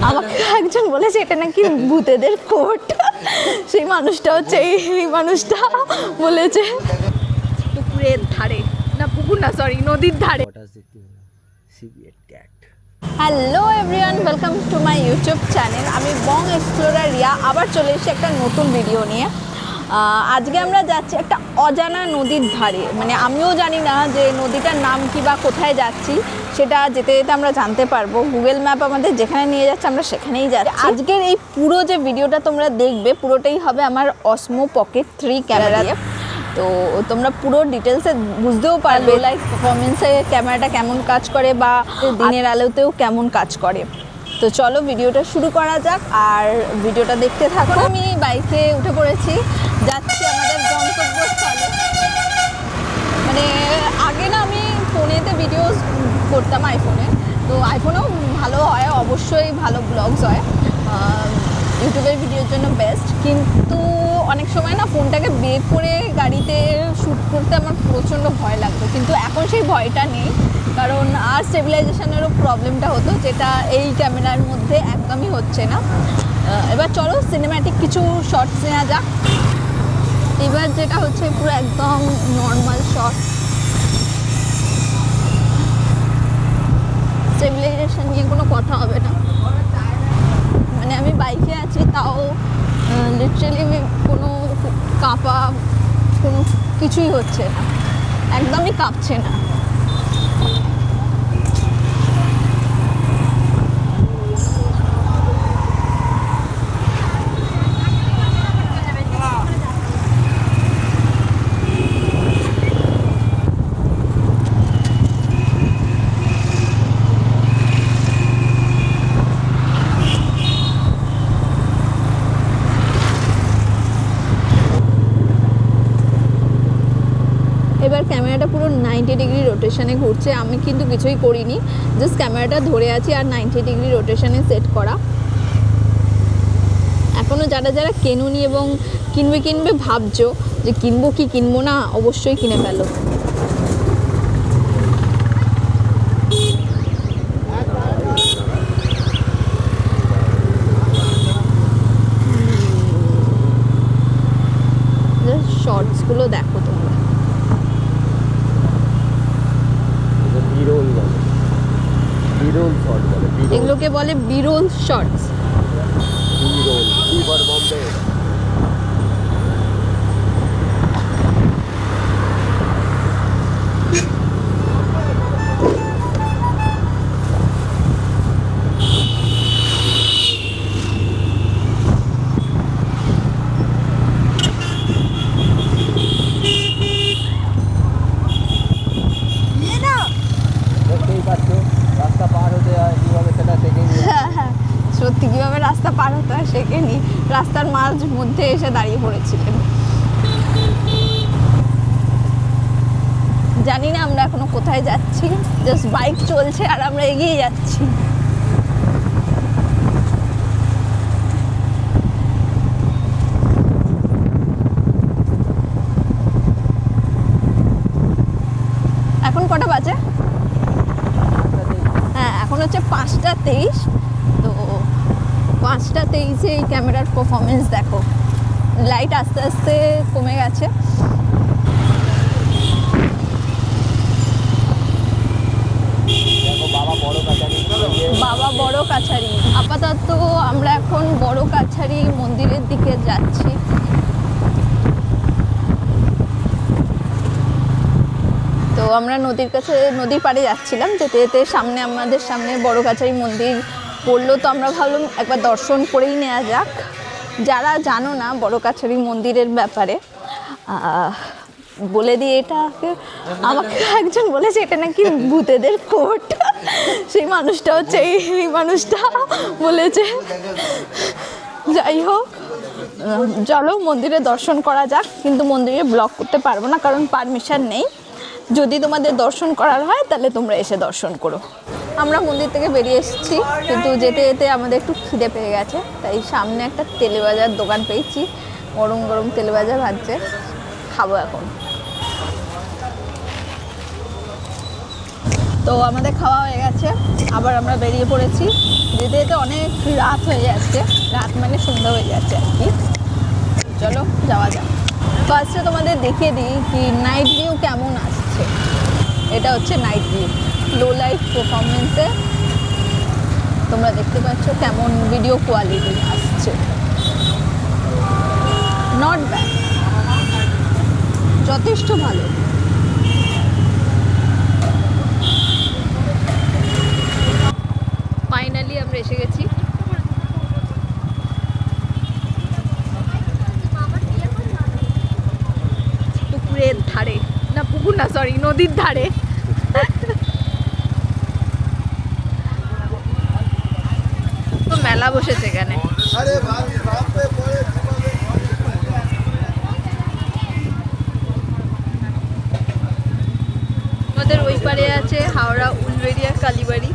আমাকে একজন বলেছে এটা নাকি ভূতেদের কোট, সেই মানুষটা হচ্ছে এই মানুষটা বলেছে। পুকুরের ধারে না, পুকুর না সরি, নদীর ধারে। Hello everyone, welcome to my YouTube channel. আমি বং এক্সপ্লোরার রিয়া, আবার চলে এসেছি একটা নতুন ভিডিও নিয়ে। আজকে আমরা যাচ্ছি একটা অজানা নদীর ধারে, মানে আমিও জানি না যে নদীটার নাম কি বা কোথায় যাচ্ছি, সেটা যেতে যেতে আমরা জানতে পারবো। গুগল ম্যাপ আমাদের যেখানে নিয়ে যাচ্ছে আমরা সেখানেই যাচ্ছি। আজকের এই পুরো যে ভিডিওটা তোমরা দেখবে পুরোটাই হবে আমার অসমো পকেট 3 ক্যামেরা দিয়ে। তো তোমরা পুরো ডিটেলসে বুঝতেও পারবে লাইক পারফরমেন্সে ক্যামেরাটা কেমন কাজ করে বা দিনের আলোতেও কেমন কাজ করে। তো চলো ভিডিওটা শুরু করা যাক আর ভিডিওটা দেখতে থাকো। আমি বাইকে উঠে পড়েছি, যাচ্ছি আমাদের গন্তব্যস্থলে। মানে আগে না আমি ফোনেতে ভিডিও করতাম আইফোনে, তো আইফোনেও ভালো হয়, অবশ্যই ভালো ব্লগস হয়, ইউটিউবের ভিডিওর জন্য বেস্ট। কিন্তু অনেক সময় না ফোনটাকে বের করে গাড়িতে শ্যুট করতে আমার প্রচণ্ড ভয় লাগতো, কিন্তু এখন সেই ভয়টা নেই, কারণ আর স্টেবিলাইজেশনেরও প্রবলেমটা হতো, যেটা এই ক্যামেরার মধ্যে একদমই হচ্ছে না। এবার চলো সিনেম্যাটিক কিছু শর্টস নেওয়া যাক। এবার যেটা হচ্ছে পুরো একদম নর্মাল শট, স্টেবিলাইজেশন নিয়ে কোনো কথা হবে না। মানে আমি বাইকে আছি, তাও লিটারালি আমি কোনো কাঁপা কোনো কিছুই হচ্ছে না, একদমই কাঁপছে না। এবার ক্যামেরাটা পুরো 90 ডিগ্রি রোটেশনে ঘুরছে, আমি কিন্তু কিছুই করিনি, জাস্ট ক্যামেরাটা ধরে আছি আর 90 ডিগ্রি রোটেশনে সেট করা। এখনও যারা যারা কেনুনি এবং কিনবে ভাবছো যে কিনবো কি কিনবো না, অবশ্যই কিনে ফেলো। শর্টসগুলো দেখো তোমরা, এগুলোকে বলে বিরল শর্টস। সত্যি কীভাবে রাস্তা পার হতে হয় শেখেনি, রাস্তার মাঝ মধ্যে এসে দাঁড়িয়ে পড়েছিলেন। জানি না আমরা এখনো কোথায় যাচ্ছি, জাস্ট বাইক চলছে আর আমরা এগিয়ে যাচ্ছি। এখন কটা বাজে? হ্যাঁ, এখন হচ্ছে 5টা 23। তো 5টা 23-এ এই ক্যামেরার পারফরমেন্স দেখো, লাইট আস্তে আস্তে কমে গেছে। বাবা বড় কাছারি, আপাতত আমরা এখন বড় কাছারি মন্দিরের দিকে যাচ্ছি। তো আমরা নদীর কাছে, নদীর পাড়ে যাচ্ছিলাম, যেতে যেতে আমাদের সামনে বড় কাছারি মন্দির পড়লো, তো আমরা ভাবলাম একবার দর্শন করেই নেওয়া যাক। যারা জানো না বড় কাছারি মন্দিরের ব্যাপারে, বলে দিয়ে, এটাকে আমাকে একজন বলেছে এটা নাকি ভূতেদের কোট, সেই মানুষটা হচ্ছে এই মানুষটা বলেছে। যাই হোক, চলো মন্দিরে দর্শন করা যাক, কিন্তু মন্দিরে ব্লগ করতে পারবো না কারণ পারমিশন নেই। যদি তোমাদের দর্শন করার হয় তাহলে তোমরা এসে দর্শন করো। আমরা মন্দির থেকে বেরিয়ে এসেছি, কিন্তু যেতে যেতে আমাদের একটু খিদে পেয়ে গেছে, তাই সামনে একটা তেলে ভাজার দোকান পেয়েছি, গরম গরম তেলে ভাজা ভাজছে, খাবো এখন। তো আমাদের খাওয়া হয়ে গেছে, আবার আমরা বেরিয়ে পড়েছি। যেতে যেতে অনেক রাত হয়ে যাচ্ছে, রাত মানে সন্ধ্যা হয়ে যাচ্ছে আর কি। চলো যাওয়া যাক। ফার্স্টে তোমাদের দেখিয়ে দিই কি নাইট ভিউ কেমন আসছে। এটা হচ্ছে নাইট ভিউ, লো লাইট পারফরমেন্সে তোমরা দেখতে পাচ্ছ কেমন ভিডিও কোয়ালিটি আসছে। নট ব্যাড, যথেষ্ট ভালো। ফাইনালি আমরা এসে গেছি। পুকুরের ধারে, না পুকুর না, সরি নদীর ধারে। তো মেলা বসেছে এখানে। আমাদের ওই পারে আছে হাওড়া উলবেড়িয়া কালীবাড়ি।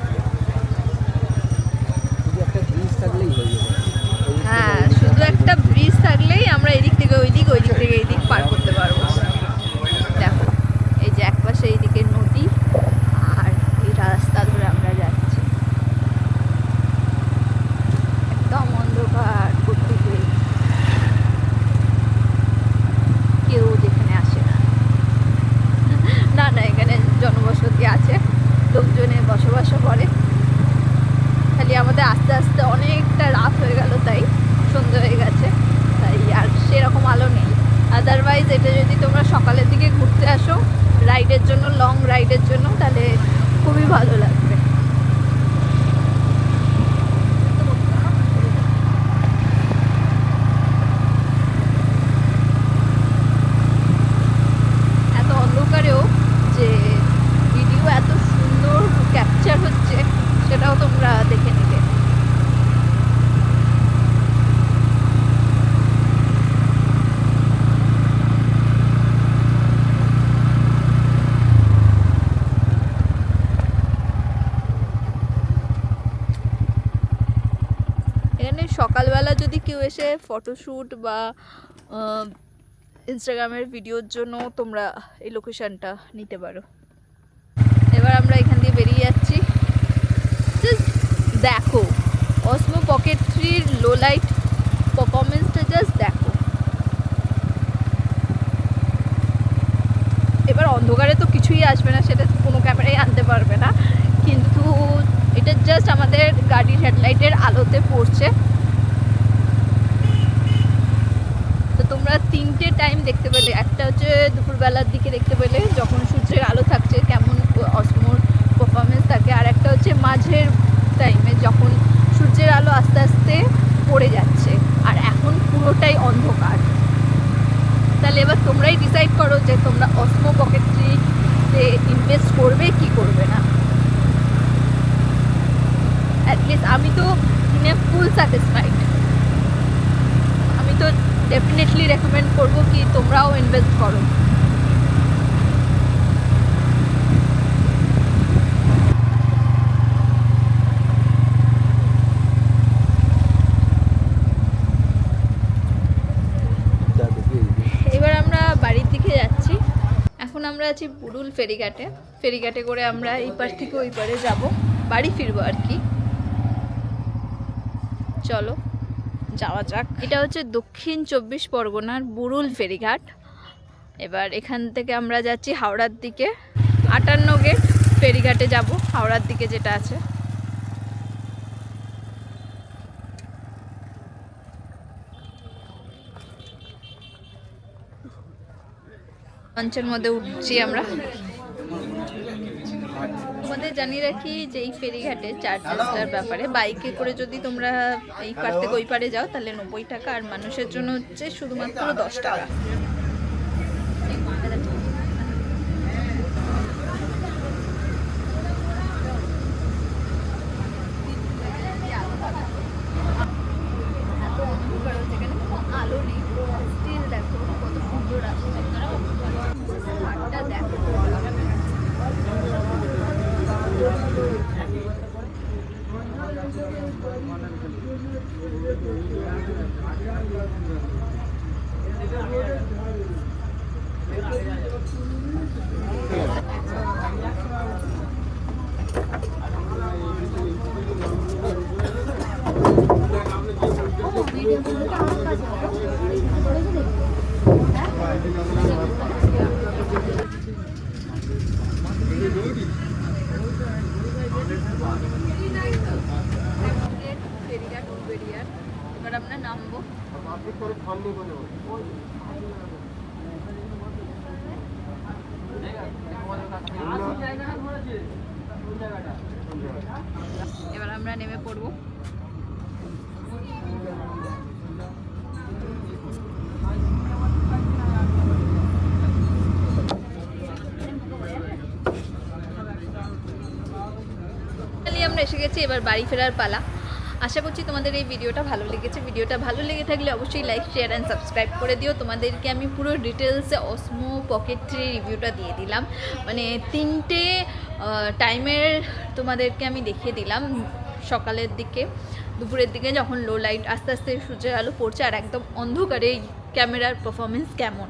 হ্যাঁ, শুধু একটা ব্রিজ থাকলেই আমরা এদিক থেকে ওই দিক, ওই দিক থেকে এই দিক পার করতে পারবো। দেখো এই যে একপাশে এইদিকে নদী, আর এই রাস্তা ধরে আমরা যাচ্ছি। একদম অন্ধকার করতে, কেউ যেখানে আসে না। না না, এখানে জনবসতি আছে, লোকজনে বসবাস করে। খালি আমাদের আস্তে আস্তে অনেকটা রাত হয়ে গেল, তাই সন্ধ্যা হয়ে গেছে, তাই আর সেরকম আলো নেই। আদারওয়াইজ এটা যদি তোমরা সকালের দিকে ঘুরতে আসো রাইডের জন্য, লং রাইডের জন্য, তাহলে খুবই ভালো লাগবে। এত অন্ধকারেও যে ভিডিও এত সুন্দর ক্যাপচার হচ্ছে সেটাও তোমরা দেখে নিবে। এখানে সকালবেলা যদি কেউ এসে ফটোশ্যুট বা ইনস্টাগ্রামের ভিডিওর জন্য তোমরা এই লোকেশনটা নিতে পারো। এবার আমরা এখান দিয়ে বেরিয়ে যাচ্ছি। জাস্ট দেখো অসমো পকেট 3 লো লাইট পারফরমেন্সটা, জাস্ট দেখো। এবার অন্ধকারে তো কিছুই আসবে না, সেটা কোনো ক্যামেরাই আনতে পারবে না, কিন্তু এটা জাস্ট আমাদের গাড়ির হেডলাইটের আলোতে পড়ছে। তো তোমরা তিনটে টাইম দেখতে পেলে, একটা হচ্ছে দুপুরবেলার দিকে দেখতে পেলে যখন সূর্যের আলো থাকছে কেমন অসমোর পারফরমেন্স থাকে, আর একটা হচ্ছে মাঝের টাইমে যখন সূর্যের আলো আস্তে আস্তে পড়ে যাচ্ছে আর এখন পুরোটাই অন্ধকার। তাহলে এবার তোমরাই ডিসাইড করো যে তোমরা অসমো পকেট 3-তে ইনভেস্ট করবে কি করবে না। অ্যাটলিস্ট আমি তো কিনে ফুল স্যাটিসফাইড। আমি তো ডেফিনেটলি রেকমেন্ড করবো কি তোমরাও ইনভেস্ট করো। এবার আমরা বাড়ির দিকে যাচ্ছি। এখন আমরা আছি বুড়ুল ফেরিঘাটে। ফেরিঘাটে করে আমরা এই পার থেকে ওই পারে যাব, বাড়ি ফিরবো আর কি। চলো যাওয়া যাক। এটা হচ্ছে দক্ষিণ 24 পরগনার বুড়ুল ফেরিঘাট। এবার এখান থেকে আমরা যাচ্ছি হাওড়ার দিকে। 58 গেট ফেরিঘাটে যাব, হাওড়ার দিকে যেটা আছে। লঞ্চের মধ্যে উঠছি আমরা। তোমাদের জানিয়ে রাখি যে এই ফেরিঘাটে চার্জেসটার ব্যাপারে, বাইকে করে যদি তোমরা এই পার থেকে ওই পারে যাও তাহলে 90 টাকা, আর মানুষের জন্য হচ্ছে শুধুমাত্র 10 টাকা। আলো নেই, স্টিল দেখো কত সুন্দর আসছে। দেখো এবার আমরা নামবো। এবার আমরা নেমে পড়বো। আমরা এসে গেছি, এবার বাড়ি ফেরার পালা। আশা করছি তোমাদের এই ভিডিওটা ভালো লেগেছে। ভিডিওটা ভালো লেগে থাকলে অবশ্যই লাইক, শেয়ার অ্যান্ড সাবস্ক্রাইব করে দিও। তোমাদেরকে আমি পুরো ডিটেলসে অসমো পকেট ট্রি রিভিউটা দিয়ে দিলাম, মানে 3টে টাইমের তোমাদেরকে আমি দেখিয়ে দিলাম। সকালের দিকে, দুপুরের দিকে যখন লো লাইট আস্তে আস্তে সূর্যের আলো পড়ছে, আর একদম অন্ধকারে ক্যামেরার পারফরমেন্স কেমন।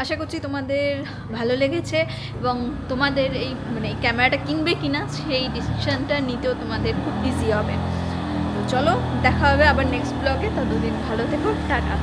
আশা করছি তোমাদের ভালো লেগেছে এবং তোমাদের এই মানে ক্যামেরাটা কিনবে কিনা সেই ডিসিশানটা নিতেও তোমাদের খুব ইজি হবে। চলো দেখা হবে আবার নেক্সট ব্লগে। ততদিন ভালো থেকো, টাটা।